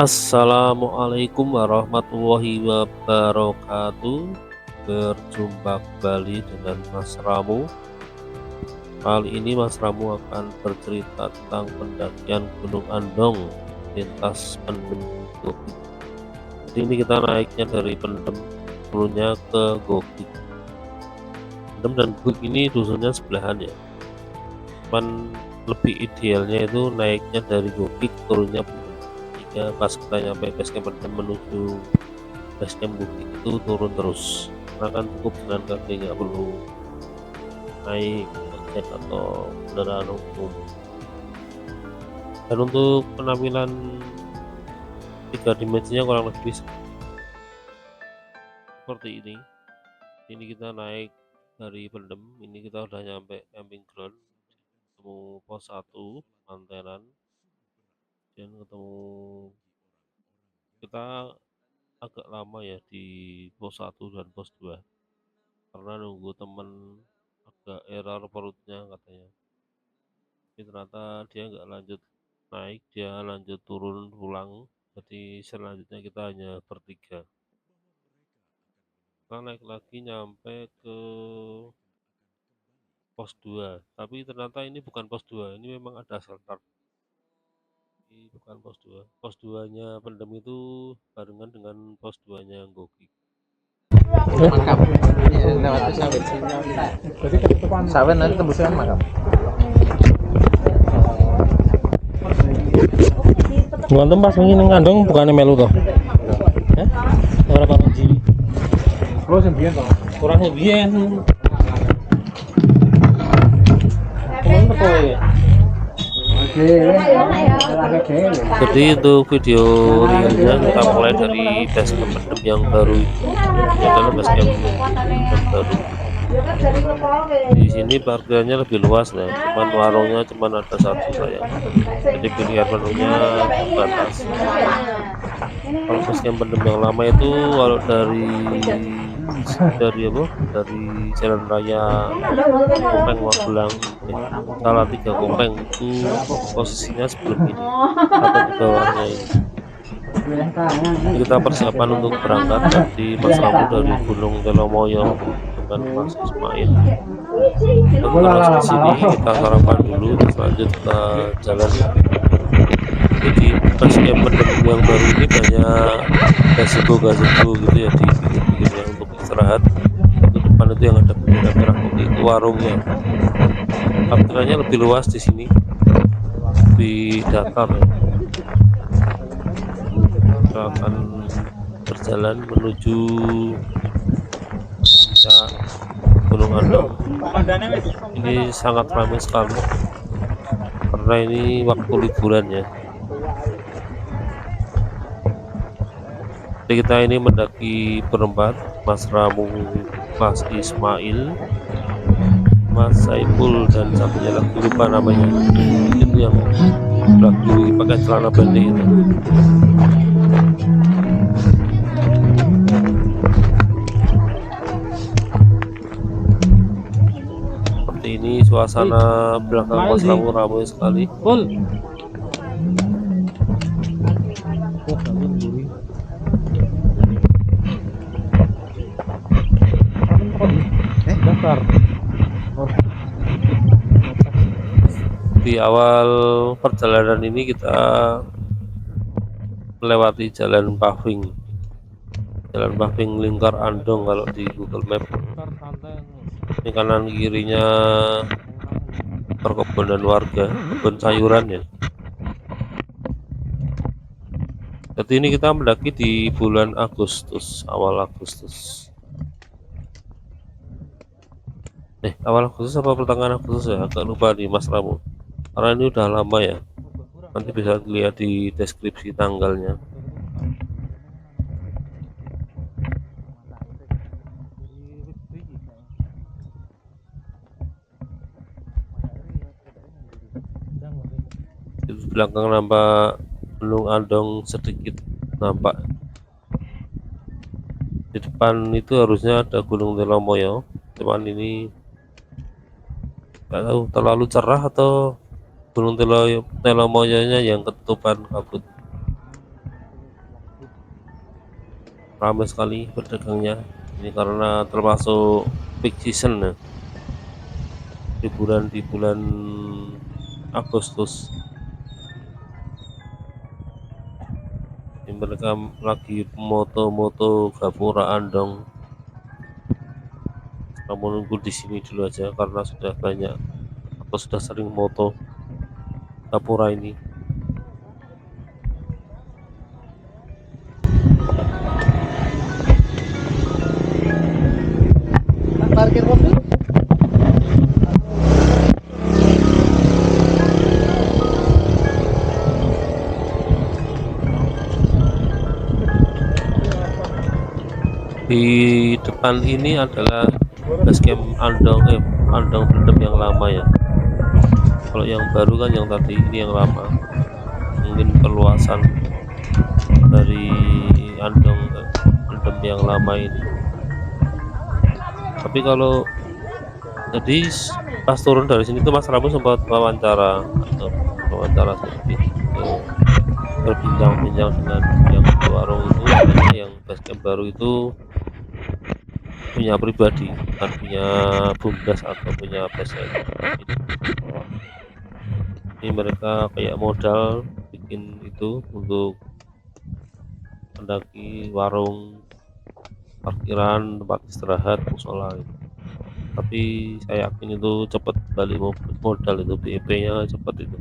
Assalamualaikum warahmatullahi wabarakatuh. Berjumpa kembali dengan Mas Ramu. Kali ini Mas Ramu akan bercerita tentang pendakian Gunung Andong lintas Pendem Gokik. Jadi ini kita naiknya dari Pendem turunnya ke Gokik. Pendem dan Gokik ini dusunnya sebelahan ya. Cuman lebih idealnya itu naiknya dari Gokik turunnya Pendem. Jika pas kita nyampe basecamp Pendem menuju basecamp Gokik itu turun terus, karena kan cukup jalan kaki, nggak perlu naik ojek atau kendaraan umum. Dan untuk penampilan tiga dimensinya kurang lebih seperti ini. Ini kita naik dari Pendem, ini kita udah nyampe camping ground, ketemu pos 1 mantenan, dan ketemu kita agak lama ya di pos 1 dan pos 2 karena nunggu temen agak error perutnya katanya. Tapi ternyata dia nggak lanjut naik, dia lanjut turun pulang. Jadi selanjutnya kita hanya bertiga. Kita naik lagi nyampe ke pos 2, tapi ternyata ini bukan pos 2, ini memang ada shelter. Ini bukan pos 2. Pos 2 nya Pendem itu barengan dengan pos 2 nya Gokik. Makam. Iya, lewat sawit. Sawit nanti tembusnya makam. Ngontem pas wingi ning kandung bukane melu to. Heh? Ora karo ji. Oh, sembilan toh. Kurang biyen. Kuwi teko ya. Jadi itu video realnya kita mulai dari basecamp Pendem yang baru itu. Ini adalah basecamp yang baru. Di sini parkirnya lebih luas ya, cuman warungnya cuman ada satu sayang. Jadi pilihan menunya terbatas. Kalau basecamp Pendem yang lama itu kalau dari apa? Dari Jalan Raya Kompeng Magelang, Salatiga Kompeng itu posisinya sebelum ini atau di bawahnya ini. Ini kita persiapan untuk berangkat dari Mas Ramu dari Gunung Telomoyo dengan Mas Ismail. Setelah di sini kita sarapan dulu, terus lanjut ke jalan. Jadi basecamp Pendem yang baru ini banyak gazebo gitu ya di pinggir-pinggirnya untuk istirahat. Itu depan itu yang ada bendera merah putih itu warungnya. Parkirannya lebih luas di sini, lebih datar ya. Kita akan berjalan menuju puncak Gunung Andong. Ini sangat ramai sekali karena ini waktu liburan ya. Jadi kita ini mendaki berempat, Mas Ramu, Mas Ismail, Mas Saiful, dan satunya lagi lupa namanya. Itu yang lagi pakai celana pendek itu. Seperti ini suasana belakang Mas Ramu ramai sekali. Di awal perjalanan ini kita melewati jalan paving lingkar Andong kalau di Google Map. Ini kanan kirinya perkebunan warga, kebun sayuran ya. Jadi ini kita mendaki di bulan Agustus, awal Agustus. Awal Agustus apa pertengahan Agustus ya, agak lupa nih Mas Ramu. Karena ini udah lama ya. Nanti bisa dilihat di deskripsi tanggalnya. Di belakang nampak Gunung Andong sedikit nampak. Di depan itu harusnya ada Gunung Telomoyo, cuman ini nggak tahu terlalu cerah atau Gunung Telomoyonya yang ketutupan kabut. ramai sekali pedagangnya. Ini karena termasuk peak season ya, liburan di bulan Agustus. Ini mereka lagi moto-moto gapura andong. Kita menunggu di sini dulu aja karena sudah banyak atau sudah sering moto gapura ini. Parkir mobil. Di depan ini adalah basecamp Andong Pendem yang lama ya. Kalau yang baru kan yang tadi, ini yang lama. Mungkin perluasan dari Pendem yang lama ini. Tapi kalau jadi pas turun dari sini tuh Mas Ramu sempat wawancara sedikit, berbincang-bincang dengan yang di warung itu, katanya yang basecamp baru itu punya pribadi, bukan punya bumdes atau punya basecamp. Ini mereka kayak modal bikin itu untuk mendaki warung, parkiran, tempat istirahat, musola gitu. Tapi saya yakin itu cepat balik modal, itu BEP-nya cepat itu.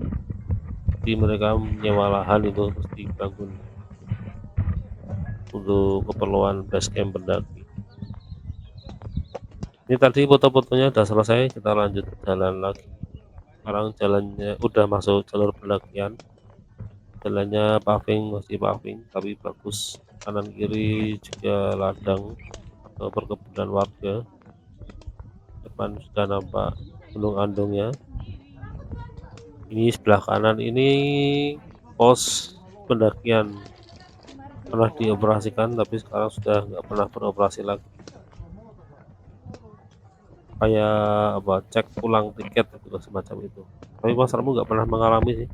Jadi mereka menyewa lahan itu terus dibangun untuk keperluan basecamp pendaki. Ini tadi foto-fotonya udah selesai, kita lanjut jalan lagi. Sekarang jalannya udah masuk jalur pendakian, jalannya paving, masih paving tapi bagus. Kanan kiri juga ladang atau perkebunan warga. Depan sudah nampak Gunung Andongnya. Ini sebelah kanan ini pos pendakian, pernah dioperasikan tapi sekarang sudah nggak pernah beroperasi lagi. Kayak apa, cek ulang tiket gitu semacam itu. Tapi Mas Ramu nggak pernah mengalami sih.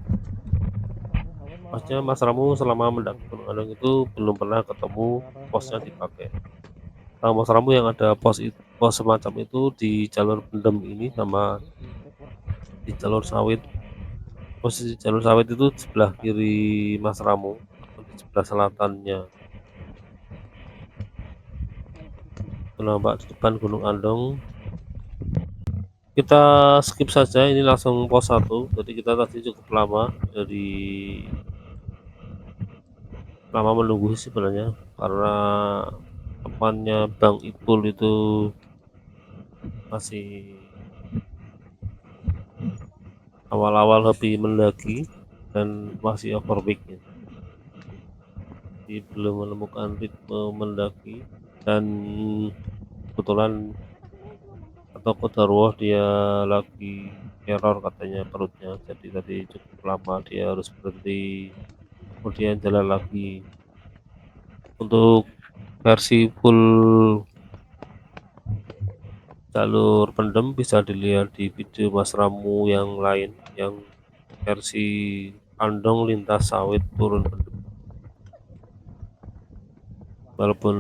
Maksudnya Mas Ramu selama mendaki Gunung Andong itu belum pernah ketemu posnya dipakai. Nah, Mas Ramu yang ada pos semacam itu di jalur Pendem ini sama di jalur sawit. Posisi jalur sawit itu di sebelah kiri Mas Ramu atau di sebelah selatannya. Itu nampak di depan Gunung Andong. Kita skip saja, ini langsung pos 1. Jadi kita tadi cukup lama menunggu sebenarnya karena temannya Bang Ipul itu masih awal-awal hobi mendaki dan masih overweek ya. Jadi belum menemukan ritme mendaki dan kebetulan atau kodarwo dia lagi error katanya perutnya, jadi tadi cukup lama dia harus berhenti, kemudian jalan lagi. Untuk versi full jalur Pendem bisa dilihat di video Mas Ramu yang lain, yang versi Andong lintas sawit turun Pendem. Walaupun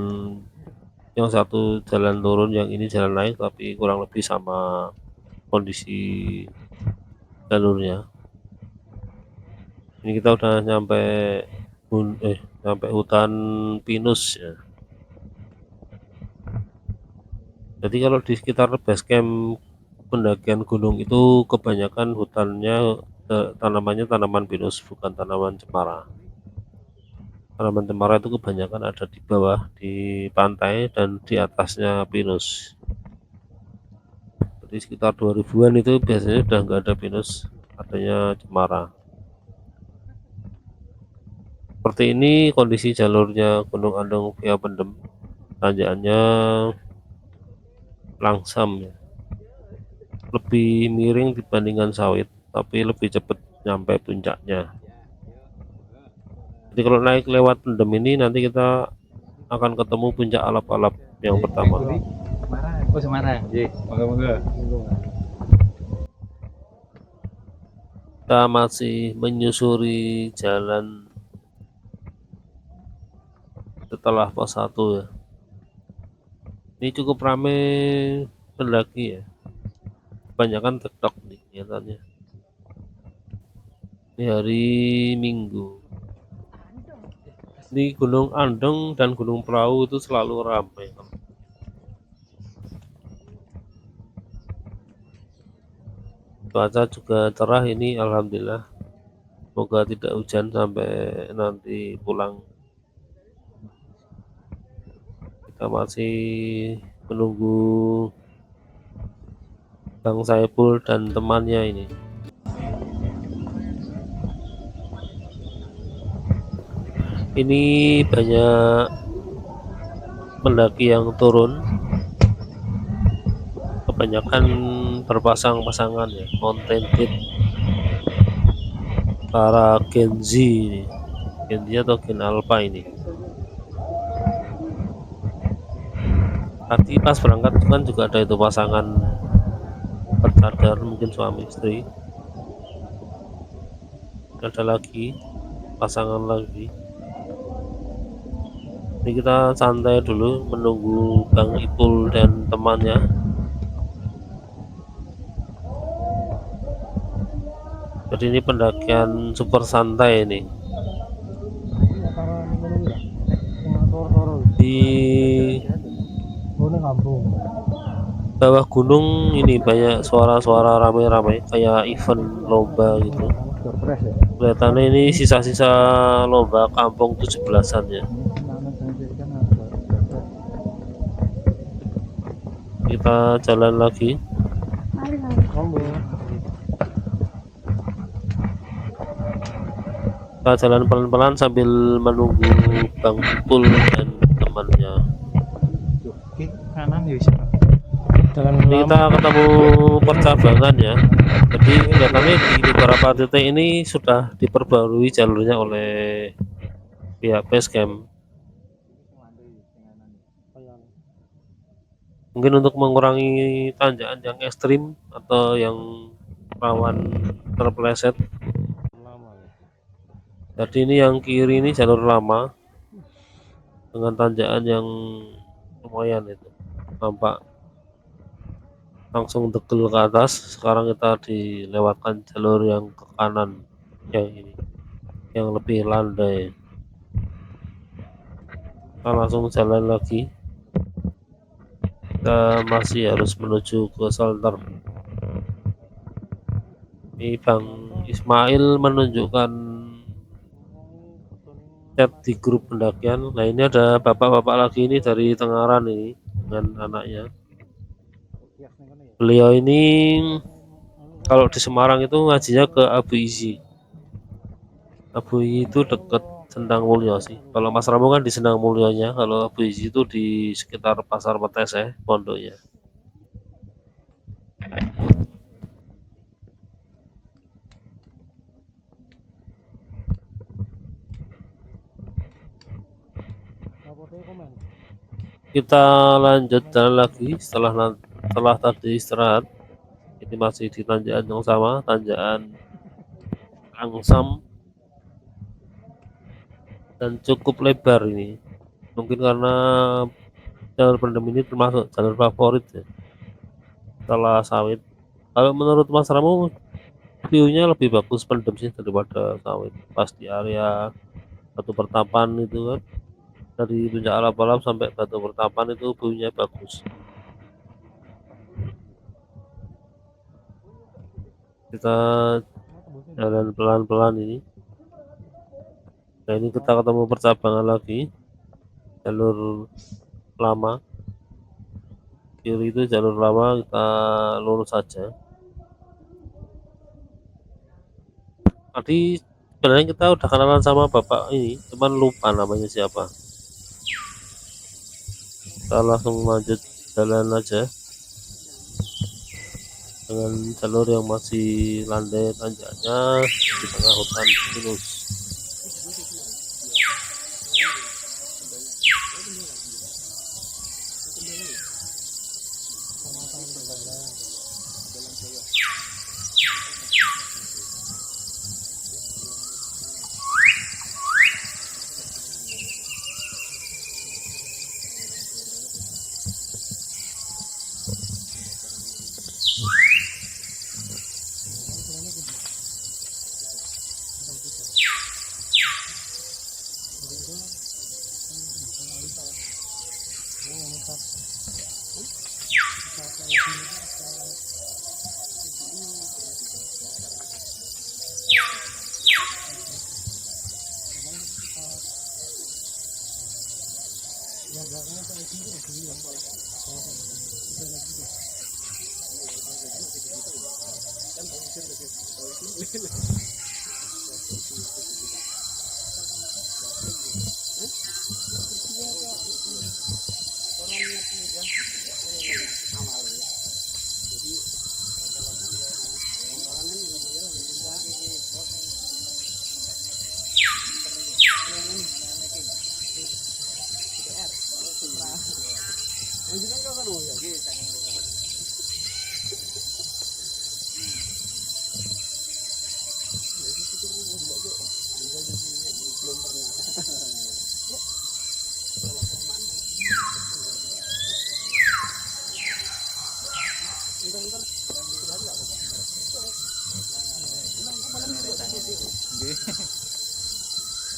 yang satu jalan turun, yang ini jalan naik, tapi kurang lebih sama kondisi jalurnya. Ini kita udah nyampe hutan pinus ya. Jadi kalau di sekitar basecamp pendakian gunung itu kebanyakan hutannya tanamannya tanaman pinus, bukan tanaman cemara. Tanaman cemara itu kebanyakan ada di bawah di pantai dan di atasnya pinus. Jadi sekitar 2000-an itu biasanya udah nggak ada pinus, adanya cemara. Seperti ini kondisi jalurnya Gunung Andong via Pendem. Tanjakannya langsam ya, lebih miring dibandingkan sawit, tapi lebih cepat nyampe puncaknya. Jadi kalau naik lewat Pendem ini nanti kita akan ketemu puncak alap-alap yang pertama. Oh, Semarang. Nggih, monggo-monggo. Kita masih menyusuri jalan setelah pos 1 ya. Ini cukup ramai pendaki ya, kebanyakan TikTok nih kelihatannya. Ini hari Minggu. Ini Gunung Andong dan Gunung Perahu itu selalu ramai. Cuaca juga cerah ini, alhamdulillah. Semoga tidak hujan sampai nanti pulang. Kita masih menunggu Bang Saiful dan temannya ini. Ini banyak pendaki yang turun, kebanyakan berpasang-pasangan ya, mountain kit para Gen Z ini, Gen Z atau Gen Alpha ini. Tadi pas berangkat kan juga ada itu pasangan bercadar, mungkin suami istri. Ada lagi pasangan lagi. Ini kita santai dulu menunggu Bang Ipul dan temannya. Jadi ini pendakian super santai ini. Di bawah gunung ini banyak suara-suara ramai-ramai kayak event lomba gitu. Kelihatannya ini sisa-sisa lomba kampung 17-an ya. Kita jalan lagi. Kita jalan pelan-pelan sambil menunggu Bang Ipul dan temannya. Ini kita ketemu percabangan ya. Jadi kelihatannya di beberapa titik ini sudah diperbarui jalurnya oleh pihak Basecamp. Mungkin untuk mengurangi tanjakan yang ekstrim atau yang rawan terpeleset. Jadi ini yang kiri ini jalur lama dengan tanjakan yang lumayan itu, nampak langsung degel ke atas. Sekarang kita dilewatkan jalur yang ke kanan yang ini, yang lebih landai. Kita langsung jalan lagi. Kita masih harus menuju ke shelter. Ini Bang Ismail menunjukkan chat di grup pendakian. Nah ini ada bapak-bapak lagi ini dari Tengaran ini dengan anaknya. Beliau ini kalau di Semarang itu ngajinya ke Abu Izi. Abu Izi itu dekat Sendang Mulyo sih. Kalau Mas Ramo kan di Sendang Mulyonya, kalau Abu Izi itu di sekitar Pasar Metes ya, pondoknya. Kita lanjut jalan lagi setelah tadi istirahat. Ini masih di tanjakan yang sama, tanjakan Angsam, dan cukup lebar ini. Mungkin karena jalur pendem ini termasuk jalur favorit ya, setelah sawit. Kalau menurut Mas Ramo, view-nya lebih bagus pendem sih daripada sawit. Pas di area Batu Pertapan itu kan, dari Puncak Alap-Alap sampai Batu Pertapan itu view-nya bagus. Kita jalan pelan-pelan ini. Nah ini kita ketemu percabangan lagi, jalur lama. Kiri itu jalur lama, kita lurus saja. Tadi sebenarnya kita udah kenalan sama bapak ini, cuman lupa namanya siapa. Kita langsung lanjut jalan aja dengan jalur yang masih landai tanjakannya di tengah hutan pinus.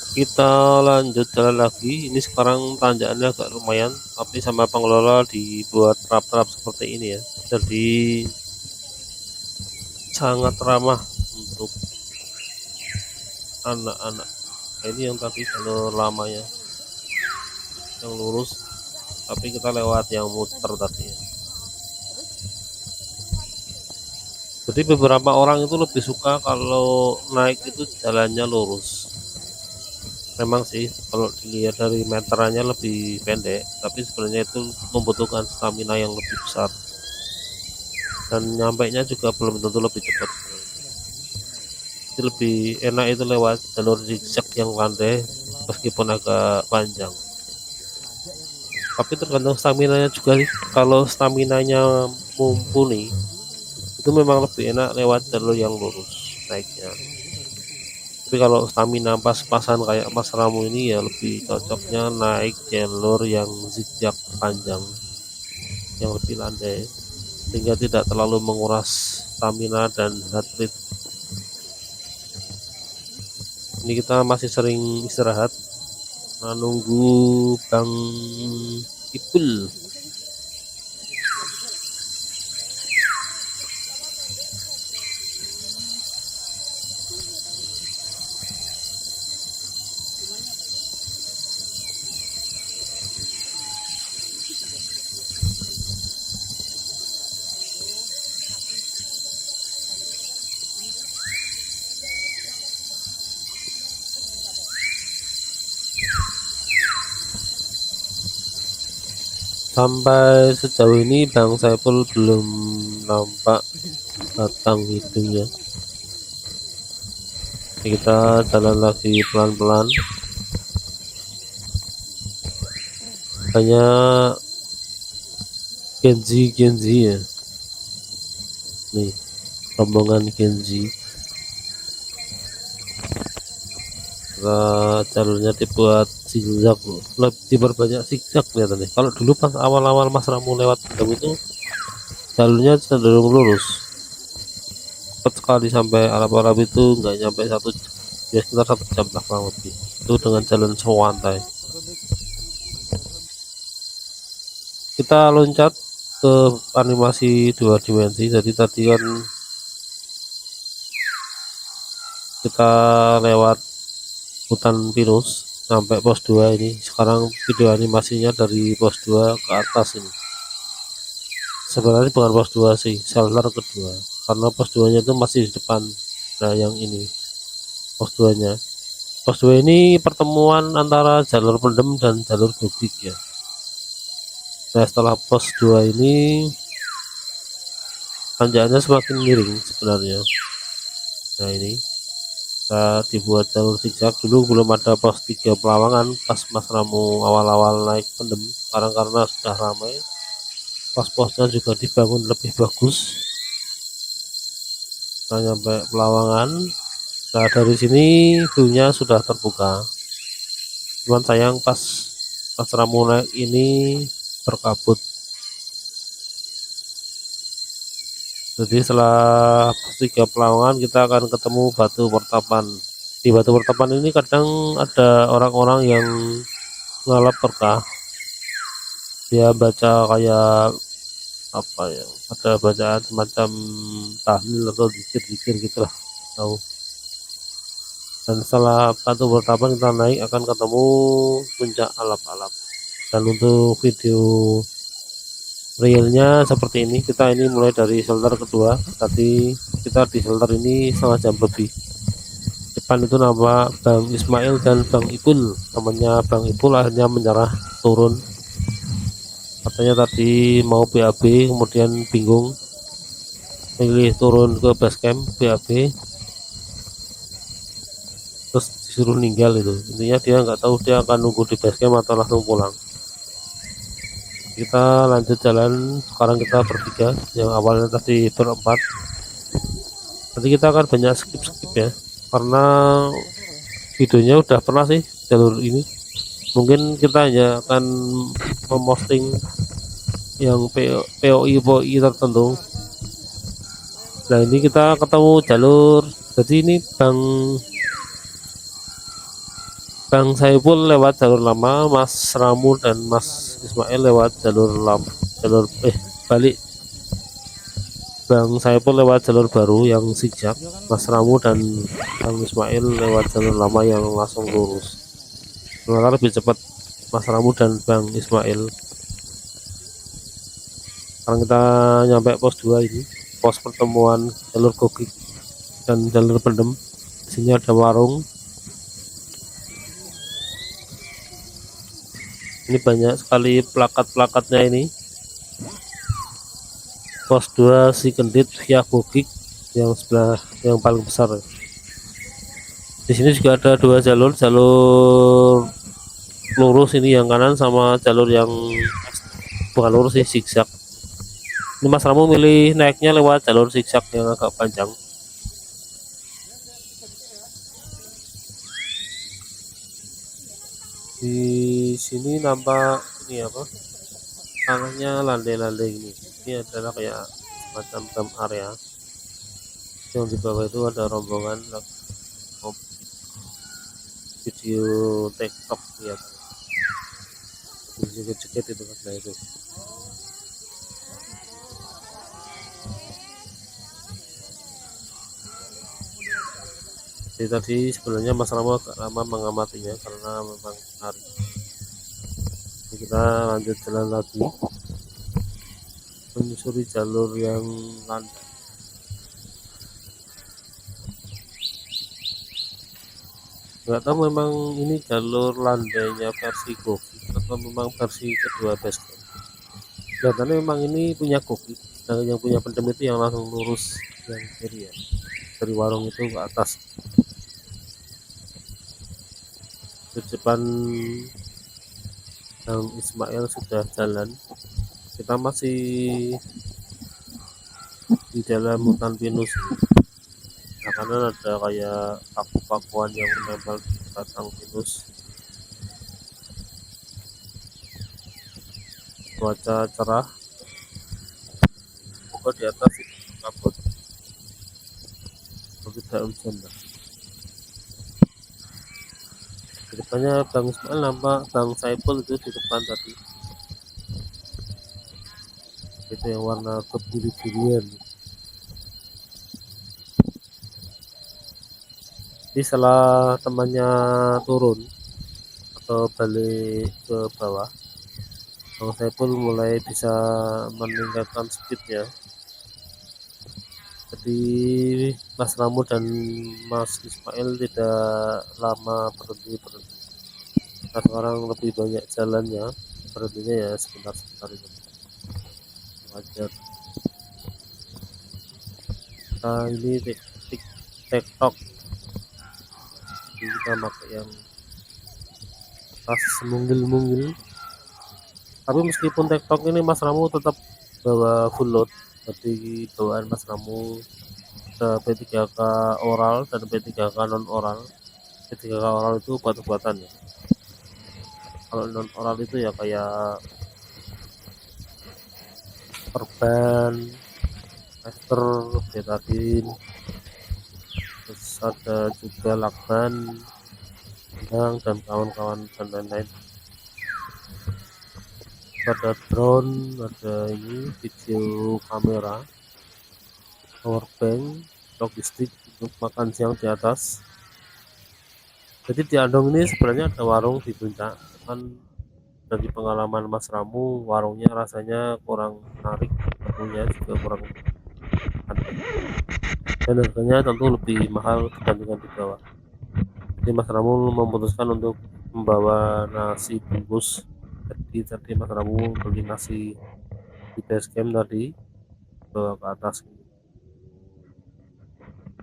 Kita lanjut jalan lagi. Ini sekarang tanjakannya agak lumayan, tapi sama pengelola dibuat trap-trap seperti ini ya, jadi sangat ramah untuk anak-anak. Nah, ini yang tadi jalur lamanya yang lurus, tapi kita lewat yang muter tadi ya. Jadi beberapa orang itu lebih suka kalau naik itu jalannya lurus. Memang sih kalau dilihat dari meterannya lebih pendek, tapi sebenarnya itu membutuhkan stamina yang lebih besar, dan nyampainya juga belum tentu lebih cepat. Jadi lebih enak itu lewat jalur zigzag yang landai meskipun agak panjang. Tapi tergantung stamina nya juga sih. Kalau stamina nya mumpuni, itu memang lebih enak lewat jalur yang lurus naiknya. Tapi kalau stamina pas-pasan kayak Mas Ramu ini ya lebih cocoknya naik jalur yang zigzag panjang yang lebih landai, sehingga tidak terlalu menguras stamina dan heart rate. Ini kita masih sering istirahat menunggu Bang Ipul. Sampai sejauh ini Bang Saiful belum nampak batang hidungnya. Kita jalan lagi pelan-pelan. Hanya Genji ya. Nih, rombongan Genji. Jalurnya dibuat zigzag, lebih diperbanyak zigzag kelihatan nih. Kalau dulu pas awal-awal Mas Ramu lewat itu jalurnya cenderung lurus, cepat sekali sampai Arab-Arab itu nggak nyampe 1 jam, ya sekitar 1 jam lah kurang lebih, itu dengan jalan sewantai. Kita loncat ke animasi 2 dimensi. Jadi tadi kan kita lewat hutan pinus sampai pos 2, ini sekarang video animasinya dari pos 2 ke atas. Ini sebenarnya bukan pos 2 sih, shelter kedua, karena pos 2 nya itu masih di depan. Nah yang ini pos 2 nya, pos 2 ini pertemuan antara jalur pendem dan jalur godik ya. Nah setelah pos 2 ini tanjakannya semakin miring sebenarnya. Nah ini kita dibuat jalur zigzag. Dulu belum ada pos 3 Pelawangan pas Mas Ramu awal-awal naik pendem. Sekarang karena sudah ramai, pos-posnya juga dibangun lebih bagus. Nah nyampe Pelawangan, nah dari sini view-nya sudah terbuka. Cuman sayang pas Mas Ramu naik ini berkabut. Jadi setelah 3 Pelawangan kita akan ketemu Batu Pertapan. Di Batu Pertapan ini kadang ada orang-orang yang ngalap berkah. Dia baca kayak apa ya, ada bacaan semacam tahlil atau zikir-zikir gitulah tahu. Dan setelah batu pertama kita naik akan ketemu puncak alap-alap. Dan untuk video realnya seperti ini, kita ini mulai dari shelter kedua. Tadi kita di shelter ini setengah jam lebih. Depan itu nama Bang Ismail dan Bang Ipul, temannya Bang Ipul akhirnya menyerah turun. Katanya tadi mau BAB, kemudian bingung, pilih turun ke base camp BAB, terus disuruh ninggal itu. Intinya dia nggak tahu dia akan nunggu di base camp atau langsung pulang. Kita lanjut jalan, sekarang kita bertiga, yang awalnya tadi berempat. Nanti kita akan banyak skip ya, karena videonya udah pernah sih jalur ini. Mungkin kita hanya akan memposting yang POI tertentu. Nah ini kita ketemu jalur, jadi ini Bang Saiful lewat jalur lama, Mas Ramu dan Mas Ismail lewat balik. Bang Saiful lewat jalur baru yang zigzag, Mas Ramu dan Bang Ismail lewat jalur lama yang langsung lurus. Sementara lebih cepat Mas Ramu dan Bang Ismail. Sekarang kita nyampe pos 2 ini, pos pertemuan jalur Gogik dan jalur Pendem. Di sini ada warung. Ini banyak sekali plakat-plakatnya ini. Pos 2 si Kendit via Gogik yang sebelah yang paling besar. Di sini juga ada dua jalur lurus ini yang kanan sama jalur yang bukan lurus sih, zigzag. Ini Mas Ramu milih naiknya lewat jalur zigzag yang agak panjang. Di sini nampak ini apa, tanahnya landai-landai ini. Ini adalah kayak semacam camp area. Yang di bawah itu ada rombongan video TikTok ya, joget-joget itu kan. Nah itu jadi tadi sebenarnya Mas Ramo agak lama mengamatinya karena memang menarik. Jadi kita lanjut jalan lagi menyusuri jalur yang landai. Nggak tahu memang ini jalur landainya versi Gogik atau memang versi kedua base camp. Kelihatannya memang ini punya Gogik, dan yang punya Pendem itu yang langsung lurus yang kiri ya, dari warung itu ke atas. Di depan Bang Ismail sudah jalan, kita masih di dalam hutan pinus. Nah, karena ada kayak paku-pakuan yang menempel di batang pinus. Cuaca cerah, semoga di atas itu kabut, tidak hujan lah. Di depannya Bang Ismail nampak Bang Saiful itu di depan tadi, itu yang warna kebiru-biruan. Jadi setelah temannya turun atau balik ke bawah, Bang Saiful mulai bisa meningkatkan speednya. Jadi Mas Ramu dan Mas Ismail tidak lama berhenti. Nah, sekarang lebih banyak jalannya, berhentinya ya sebentar-sebentar itu wajar. Nah ini TikTok, kita pakai yang tas mungil-mungil. Tapi meskipun TikTok ini Mas Ramu tetap bawa full load. Jadi bawaan Mas Ramu ada P3K oral dan P3K non oral. P3K oral itu obat-obatan ya. Kalau non oral itu ya kayak perban, ester, betadin, terus ada juga lakban, dan kawan-kawan dan lain-lain. ada drone, ada ini video kamera, power bank, logistik untuk makan siang di atas. Jadi di Andong ini sebenarnya ada warung di puncak, cuman dari pengalaman Mas Ramu warungnya rasanya kurang menarik, menunya juga kurang adem, dan harganya tentu lebih mahal dibandingkan di bawah. Jadi Mas Ramu memutuskan untuk membawa nasi bungkus. Jadi tadi Mas Ramu beli nasi di base camp tadi ke atas.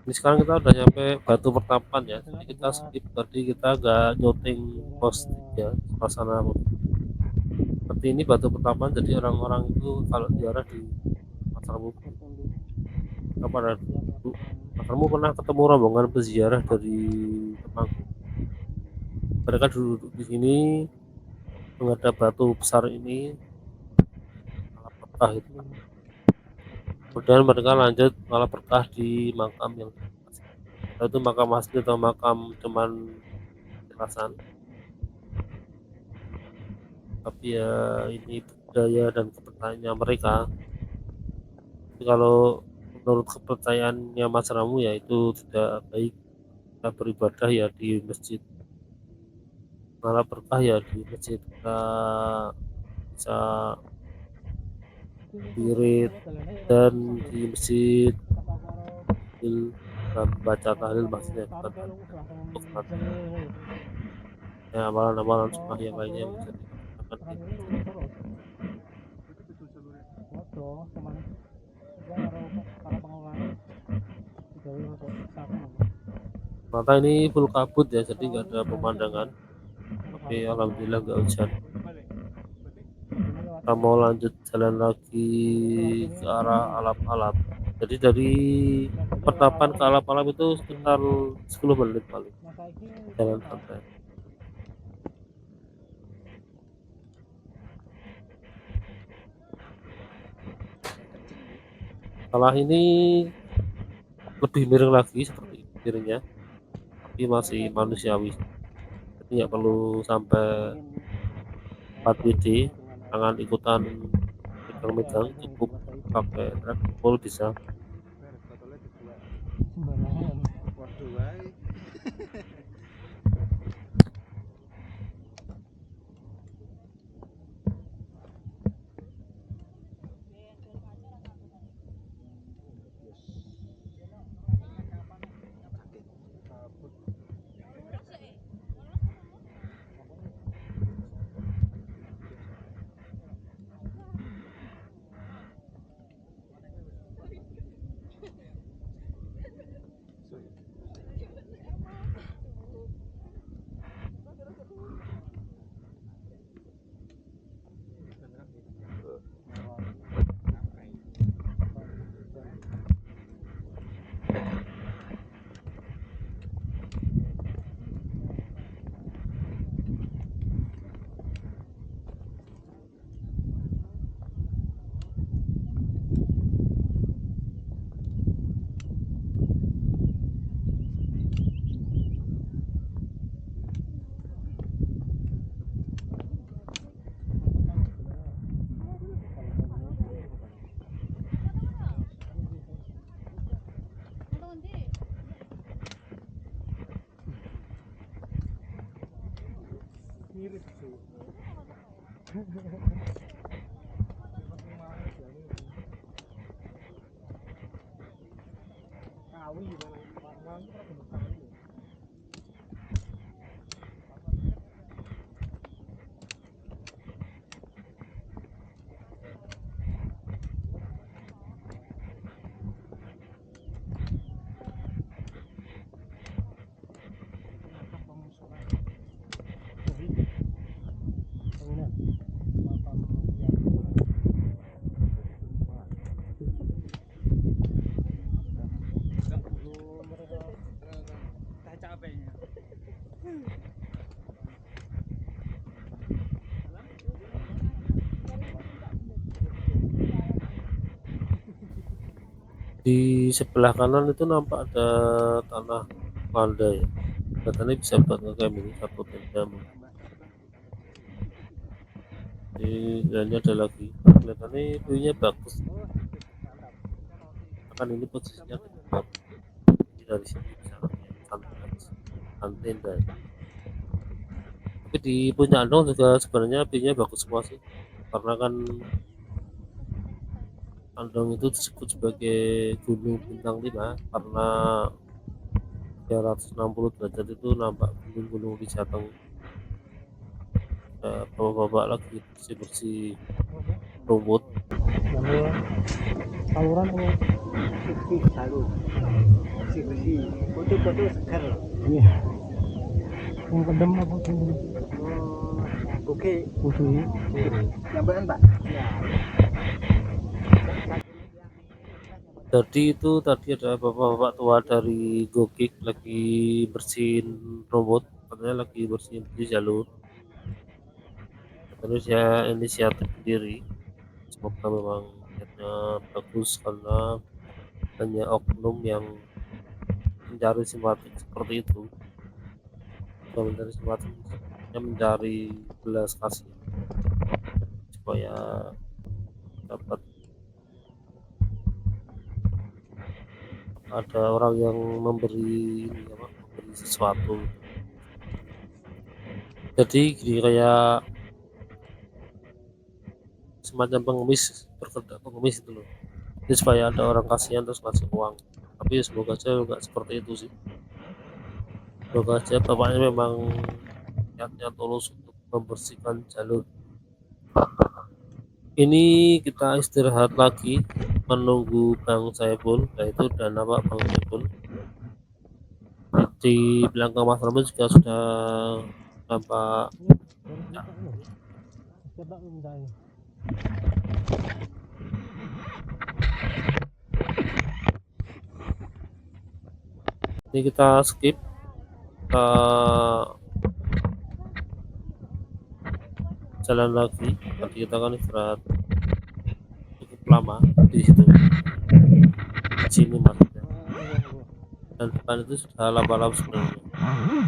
Ini sekarang kita udah nyampe Batu Pertapan ya. Jadi kita skip tadi, kita agak nyuting pos 3 suasana seperti ini Batu Pertapan. Jadi orang-orang itu kalau ziarah di Mas Ramu pada dulu. Mas Ramu pernah ketemu rombongan peziarah dari Temanggung. Mereka duduk di sini menghadap batu besar ini, malah berkah itu. Kemudian mereka lanjut malah berkah di makam yang itu makam asli atau makam cuman kekerasan, tapi ya ini budaya dan kepercayaannya mereka. Jadi kalau menurut kepercayaannya Mas Ramu ya itu tidak baik kita beribadah ya di masjid, malah berkah ya di masjid, kita bisa wirid dan di masjid dan baca tahlil maksudnya bukan untuk ya amalan-amalan sunnah yang lainnya yang bisa dilakukan di mata ini full kabut ya, jadi nggak ada pemandangan, tapi alhamdulillah nggak hujan. Kita mau lanjut jalan lagi ke arah alap-alap. Jadi dari Pertapan ke alap-alap itu sekitar 10 menit paling jalan santai. Setelah ini lebih miring lagi seperti miringnya, tapi masih manusiawi. Jadi nggak perlu sampai 4 WD, jangan ikutan megang-megang, cukup pakai trackball bisa. Di sebelah kanan itu nampak ada tanah landai. Katanya bisa buat ngecamp ini satu tenda. Di jalannya ada lagi, kelihatannya view-nya bagus. Kan ini posisinya di depan, jadi dari sini bisa ngeliat sunrise tenda. Tapi di Puncak Andong juga sebenarnya view-nya bagus semua sih, karena kan Andong itu disebut sebagai gunung bintang 5 karena 360 derajat itu nampak gunung-gunung di Jateng. Bapak-bapak lagi bersih-bersih rumput. Saluran ini. Salur. Bersih-bersih. Foto-foto segar. Iya. Yang kedem apa sih? Oke. Putih. Gambaran, Pak. Ya. Jadi itu tadi ada bapak-bapak tua dari Gokik lagi bersihin rumput, katanya lagi bersihin di jalur. Terus ya inisiatif sendiri. Semoga memang niatnya bagus karena hanya oknum yang mencari simpatik seperti itu. Bukan mencari simpatik, hanya mencari belas kasih supaya dapat ada orang yang memberi ini apa, memberi sesuatu. Jadi gini, kayak semacam pengemis, berkedok pengemis itu loh. Jadi supaya ada orang kasihan terus kasih uang. Tapi semoga aja nggak seperti itu sih. Semoga aja bapaknya memang niatnya tulus untuk membersihkan jalur. Ini kita istirahat lagi menunggu Bang Saiful, yaitu dan Pak Bang Saiful. Di belakang Mas Romo juga sudah nampak. Ini kita skip jalan lagi. Tadi kita kan istirahat cukup lama di situ, di sini maksudnya. Dan depan itu sudah lap-lap sebenarnya.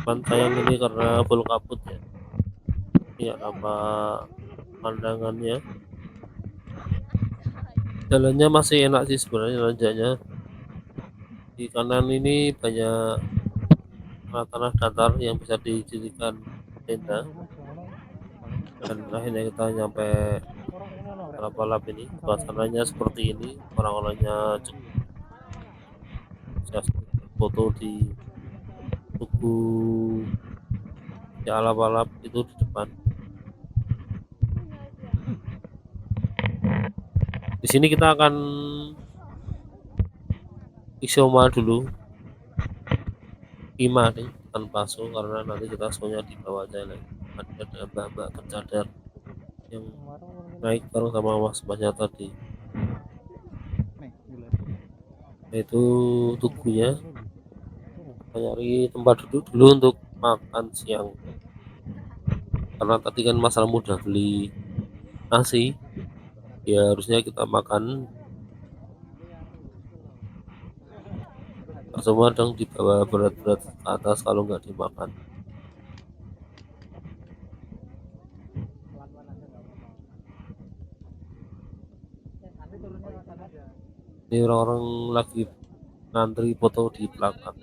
Cuman sayang ini karena full kabut ya. Ini apa pandangannya. Jalannya masih enak sih sebenarnya, nanjaknya. Di kanan ini banyak tanah datar yang bisa dijadikan tenda. Dan akhirnya kita nyampe lap-lap ini. Suasananya seperti ini, orang-orangnya cukup foto di tugu ya alap-alap itu di depan. Di sini kita akan isoma dulu, ima nih tanpa so, karena nanti kita sonya di bawah aja nih. Ada mbak-mbak bercadar yang naik bareng sama mas-masnya tadi. Itu tugunya. Kita nyari tempat duduk dulu untuk makan siang, karena tadi kan Mas Ramu udah beli nasi, ya harusnya kita makan semua dong, di bawah berat-berat ke atas kalau nggak dimakan. Ini orang-orang lagi ngantri foto di belakang.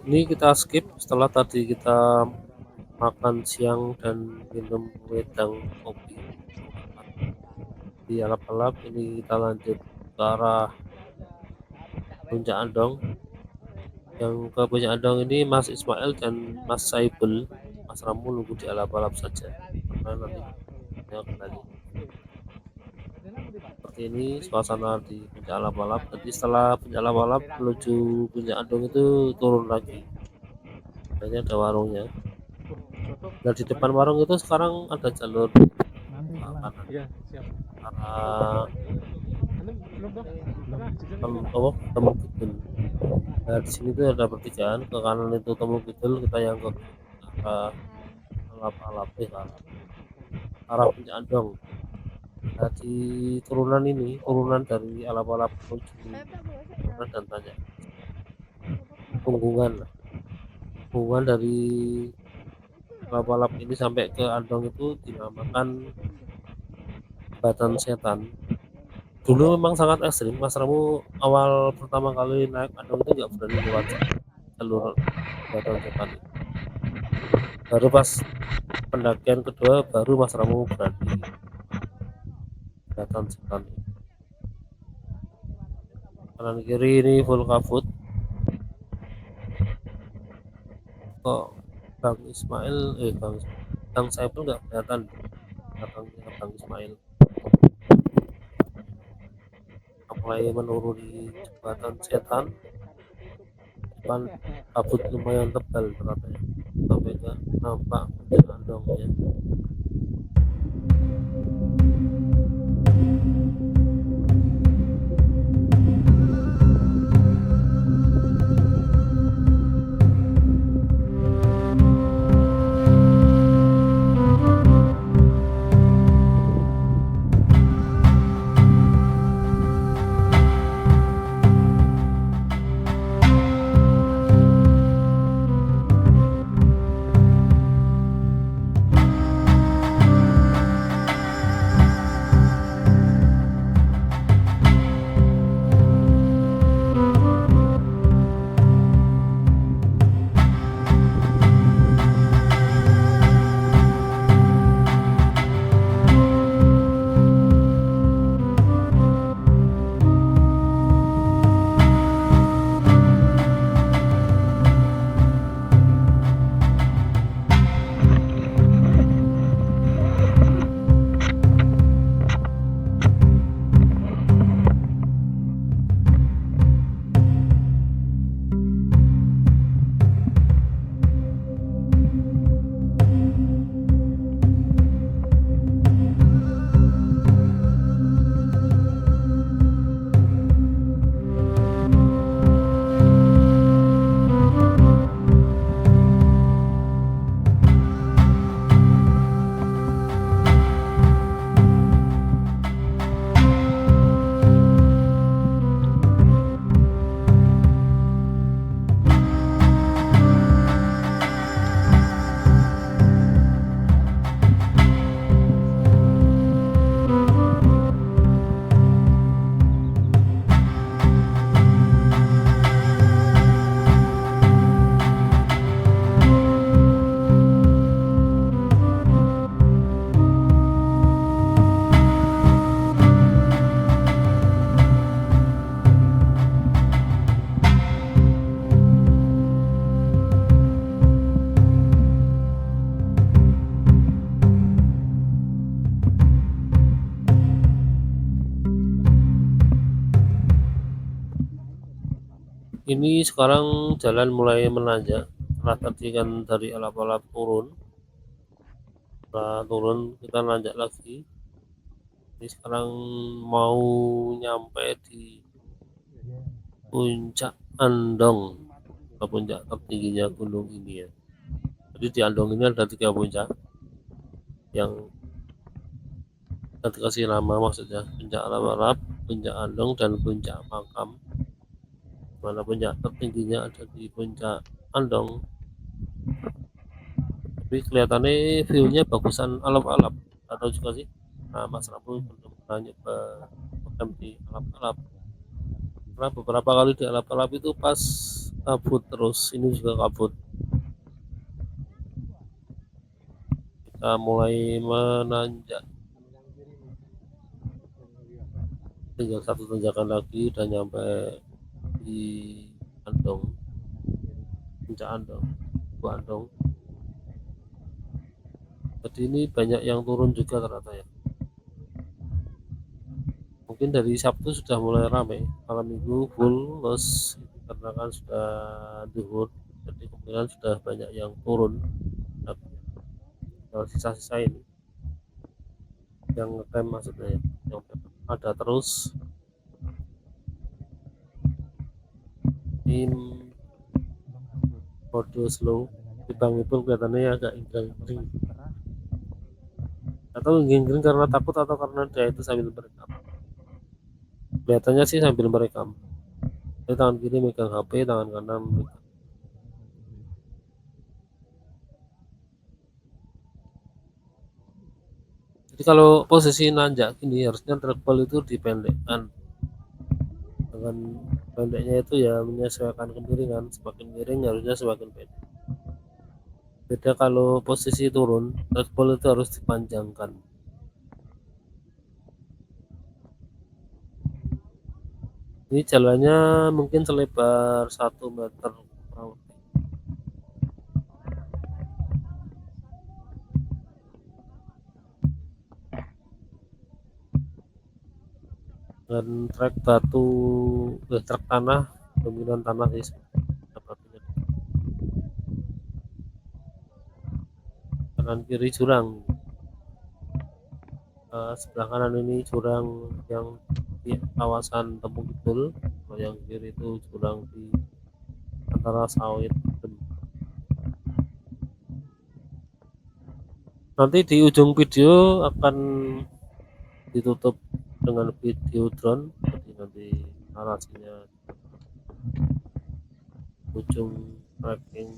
Ini kita skip setelah tadi kita makan siang dan minum wedang kopi di alap-alap. Ini kita lanjut ke arah Puncak Andong. Yang ke Puncak Andong ini Mas Ismail dan Mas Saibul, Mas Ramu nunggu di alap-alap saja karena nanti kembali. Seperti ini suasana di Puncak alap-alap. Jadi setelah Puncak alap-alap menuju Puncak Andong itu turun lagi. Ini ada warungnya. Dan di depan warung itu sekarang ada jalur makanan. Iya, siap. Arah Temu Kidul. Nah, di sini tuh ada pertigaan, ke kanan itu Temu Kidul, kita yang ke arah alap-alap arah Puncak Andong. Nah, di turunan ini, turunan dari alap-alap menuju turunan dan tanya punggungan dari alap-alap ini sampai ke Andong itu dinamakan Jembatan Setan. Dulu memang sangat ekstrim. Mas Ramu awal pertama kali naik Andong itu nggak berani lewat jalur Jembatan Setan itu. Baru pas pendakian kedua baru Mas Ramu berani Jembatan Setan itu. Kanan kiri ini full kabut. Kok Bang Ismail Bang Saiful nggak kelihatan belakangnya Bang Ismail mulai menuruni Jembatan Setan. Depan kabut lumayan tebal ternyata ya, sampai nggak nampak Gunung Andongnya. Ini sekarang jalan mulai menanjak. Setelah tadi kan dari alap-alap turun, setelah turun kita nanjak lagi. Ini sekarang mau nyampe di puncak Andong, ke puncak tertingginya gunung ini ya. Jadi di Andong ini ada 3 puncak yang kita dikasih nama, maksudnya puncak alap-alap, puncak Andong, dan puncak Makam. Mana puncak tertingginya ada di puncak Andong, tapi kelihatannya view-nya bagusan alap-alap atau juga sih. Nah, Mas Rabu belum pernah nyoba ngecamp di alap-alap, karena beberapa kali di alap-alap itu pas kabut terus. Ini juga kabut. Kita mulai menanjak, tinggal 1 tanjakan lagi dan nyampe di Andong, puncak Andong, Gua Andong. Jadi ini banyak yang turun juga ternyata ya. Mungkin dari Sabtu sudah mulai ramai, malam Minggu full los karena kan sudah zuhur, jadi kemungkinan sudah banyak yang turun. Nah, sisa-sisa ini yang ngecamp maksudnya ya, yang ada terus. Ini mode slow, di Bang Ipul kelihatannya agak ingkang. atau gini-gini karena takut atau karena dia itu sambil merekam. Kelihatannya sih sambil merekam. Jadi tangan kiri megang HP, tangan kanan megang. Jadi kalau posisi nanjak gini harusnya trackball itu dipendekkan. Dengan pendeknya itu ya menyesuaikan kemiringan, semakin miring harusnya semakin pendek. Beda kalau posisi turun, trackball itu harus dipanjangkan. Ini jalannya mungkin selebar 1 meter kurang lebih. Dan trek batu, trek tanah, dominan tanah sih batunya. Kanan kiri jurang. Sebelah kanan ini jurang yang di kawasan Tembung Kidul, kalau yang kiri itu jurang di antara sawit. Nanti di ujung video akan ditutup dengan video drone, jadi nanti narasinya ujung tracking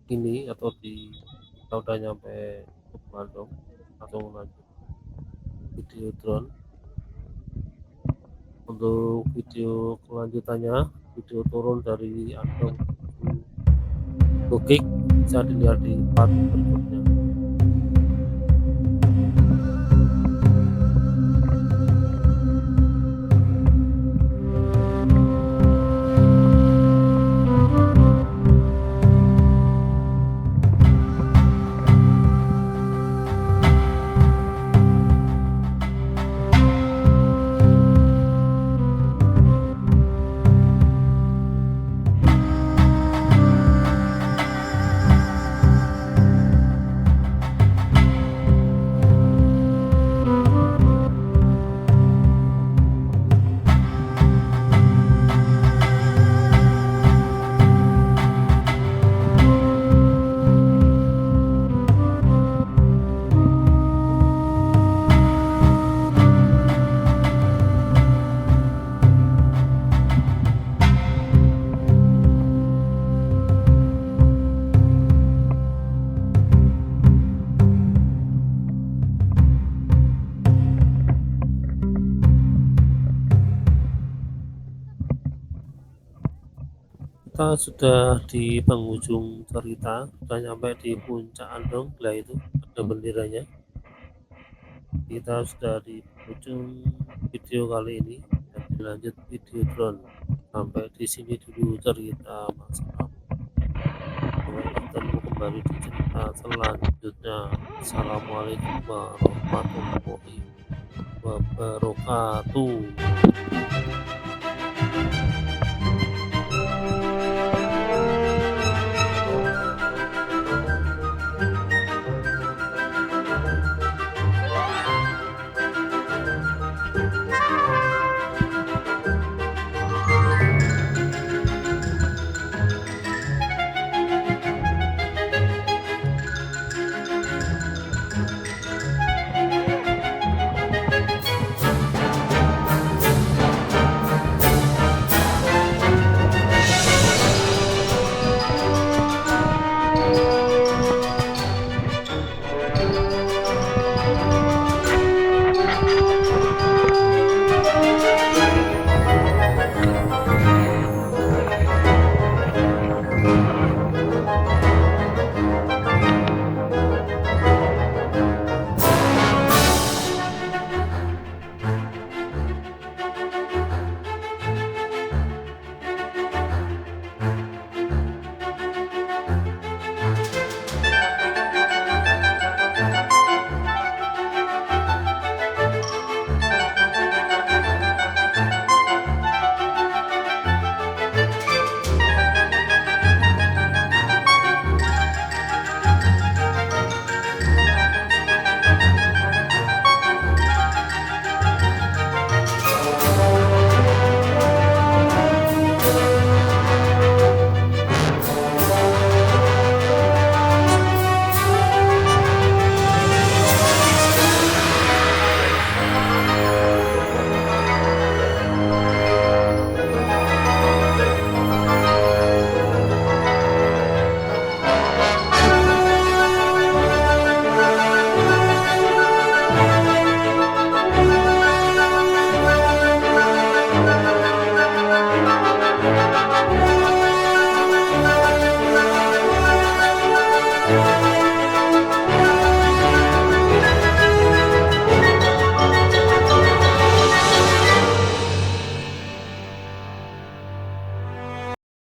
ini atau kita udah nyampe ke Bandung langsung lanjut video drone. Untuk video kelanjutannya, video turun dari Andong ke Bukit bisa dilihat di part berikutnya. Kita sudah di penghujung cerita, sudah nyampe di puncak Andong. Lah itu ada benderanya. Kita sudah di penghujung video kali ini dan dilanjut video drone. Sampai di sini dulu cerita Mas Ram. Sampai ketemu kembali di cerita selanjutnya. Assalamualaikum warahmatullahi wabarakatuh.